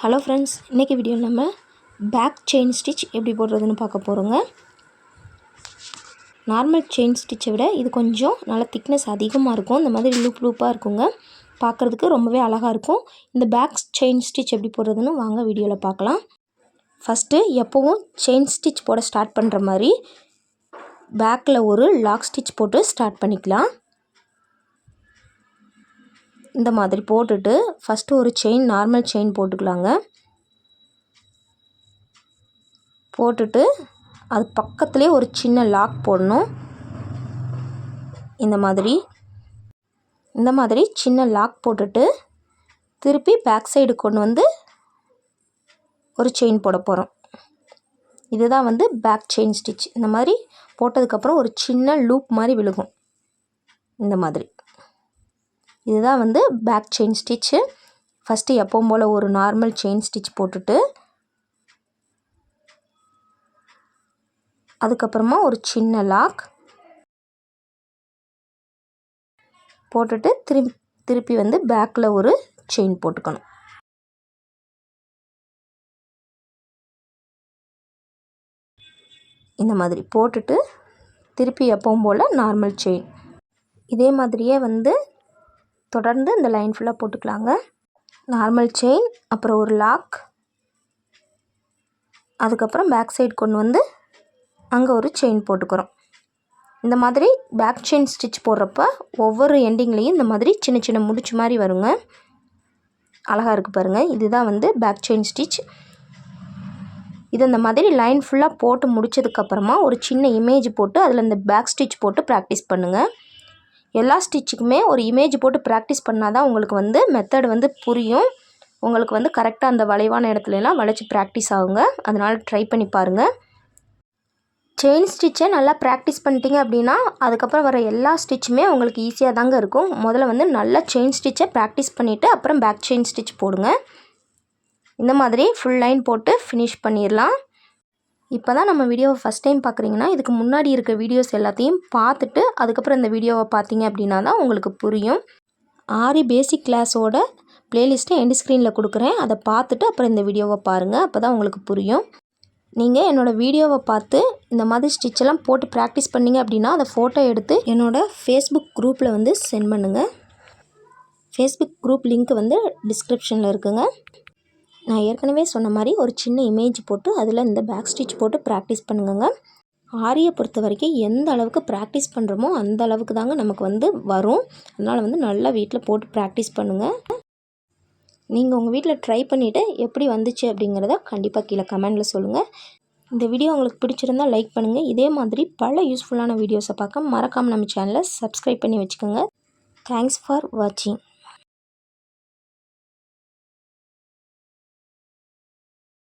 Hello friends, இன்றைக்கி video நம்ம back chain stitch எப்படி போடுறதுன்னு பார்க்க போகிறோங்க. நார்மல் செயின் ஸ்டிச்சை விட இது கொஞ்சம் நல்லா திக்னஸ் அதிகமாக இருக்கும். இந்த மாதிரி லூப்பாக இருக்குங்க, பார்க்குறதுக்கு ரொம்பவே அழகாக இருக்கும். இந்த பேக் செயின் ஸ்டிச் எப்படி போடுறதுன்னு வாங்க வீடியோவில் பார்க்கலாம். ஃபஸ்ட்டு எப்போவும் செயின் ஸ்டிச் போட ஸ்டார்ட் பண்ணுற மாதிரி பேக்கில் ஒரு லாக் ஸ்டிச் போட்டு ஸ்டார்ட் பண்ணிக்கலாம். இந்த மாதிரி போட்டுட்டு ஃபஸ்ட்டு ஒரு செயின் நார்மல் செயின் போட்டுக்கலாங்க. போட்டுட்டு அது பக்கத்துலேயே ஒரு சின்ன லாக் போடணும். இந்த மாதிரி சின்ன லாக் போட்டுட்டு திருப்பி பேக் சைடு கொண்டு வந்து ஒரு செயின் போட போகிறோம். இதுதான் வந்து பேக் செயின் ஸ்டிச். இந்த மாதிரி போட்டதுக்கப்புறம் ஒரு சின்ன லூப் மாதிரி விழுகும். இந்த மாதிரி இதுதான் வந்து பேக் செயின் ஸ்டிச்சு. ஃபஸ்ட்டு எப்பவும் போல் ஒரு நார்மல் செயின் ஸ்டிச் போட்டுட்டு அதுக்கப்புறமா ஒரு சின்ன லாக் போட்டுட்டு திருப்பி வந்து பேக்கில் ஒரு செயின் போட்டுக்கணும். இந்த மாதிரி போட்டுட்டு திருப்பி எப்பவும் போல் நார்மல் செயின். இதே மாதிரியே வந்து தொடர்ந்து இந்த லைன் ஃபுல்லாக போட்டுக்கலாங்க. நார்மல் செயின், அப்புறம் ஒரு லாக், அதுக்கப்புறம் பேக் சைடு கொண்டு வந்து அங்கே ஒரு செயின் போட்டுக்கிறோம். இந்த மாதிரி பேக் செயின் ஸ்டிச் போடுறப்ப ஒவ்வொரு எண்டிங்லேயும் இந்த மாதிரி சின்ன சின்ன முடிச்சு மாதிரி வருங்க. அழகாக இருக்குது பாருங்கள். இதுதான் வந்து பேக் செயின் ஸ்டிச். இது இந்த மாதிரி லைன் ஃபுல்லாக போட்டு முடித்ததுக்கப்புறமா ஒரு சின்ன இமேஜ் போட்டு அதில் இந்த பேக் ஸ்டிச் போட்டு ப்ராக்டிஸ் பண்ணுங்கள். எல்லா ஸ்டிச்சுக்குமே ஒரு இமேஜ் போட்டு ப்ராக்டிஸ் பண்ணால் தான் உங்களுக்கு வந்து மெத்தட் வந்து புரியும். உங்களுக்கு வந்து கரெக்டாக அந்த வளைவான இடத்துலலாம் வளைச்சி ப்ராக்டிஸ் ஆகுங்க. அதனால் ட்ரை பண்ணி பாருங்கள். செயின் ஸ்டிச்சை நல்லா ப்ராக்டிஸ் பண்ணிட்டீங்க அப்படின்னா அதுக்கப்புறம் வர எல்லா ஸ்டிச்சுமே உங்களுக்கு ஈஸியாக தாங்க இருக்கும். முதல்ல வந்து நல்லா செயின் ஸ்டிச்சை ப்ராக்டிஸ் பண்ணிவிட்டு அப்புறம் பேக் செயின் ஸ்டிச் போடுங்க. இந்த மாதிரி ஃபுல் லைன் போட்டு ஃபினிஷ் பண்ணிடலாம். இப்போ தான் நம்ம வீடியோவை ஃபஸ்ட் டைம் பார்க்குறீங்கன்னா இதுக்கு முன்னாடி இருக்க வீடியோஸ் எல்லாத்தையும் பார்த்துட்டு அதுக்கப்புறம் இந்த வீடியோவை பார்த்தீங்க அப்படின்னா தான் உங்களுக்கு புரியும். ஆரி பேசிக் கிளாஸோட ப்ளேலிஸ்ட்டை எண்ட் ஸ்க்ரீனில் கொடுக்குறேன். அதை பார்த்துட்டு அப்புறம் இந்த வீடியோவை பாருங்கள். அப்போ தான் உங்களுக்கு புரியும். நீங்கள் என்னோடய வீடியோவை பார்த்து இந்த மாதிரி ஸ்டிச்செல்லாம் போட்டு ப்ராக்டிஸ் பண்ணிங்க அப்படின்னா அதை ஃபோட்டோ எடுத்து என்னோடய ஃபேஸ்புக் குரூப்பில் வந்து சென்ட் பண்ணுங்கள். ஃபேஸ்புக் குரூப் லிங்க் வந்து டிஸ்கிரிப்ஷனில் இருக்குங்க. நான் ஏற்கனவே சொன்ன மாதிரி ஒரு சின்ன இமேஜ் போட்டு அதில் இந்த பேக் ஸ்டிச் போட்டு ப்ராக்டிஸ் பண்ணுங்க. ஆரியை பொறுத்த வரைக்கும் எந்த அளவுக்கு ப்ராக்டிஸ் பண்ணுறோமோ அந்த அளவுக்கு தாங்க நமக்கு வந்து வரும். அதனால் வந்து நல்லா வீட்டில் போட்டு ப்ராக்டிஸ் பண்ணுங்கள். நீங்கள் உங்கள் வீட்டில் ட்ரை பண்ணிவிட்டு எப்படி வந்துச்சு அப்படிங்கிறத கண்டிப்பாக கீழே கமெண்டில் சொல்லுங்கள். இந்த வீடியோ உங்களுக்கு பிடிச்சிருந்தால் லைக் பண்ணுங்கள். இதே மாதிரி பல யூஸ்ஃபுல்லான வீடியோஸை பார்க்க மறக்காமல் நம்ம சேனலை சப்ஸ்கிரைப் பண்ணி வச்சுக்கோங்க. தேங்க்ஸ் ஃபார் வாட்சிங்.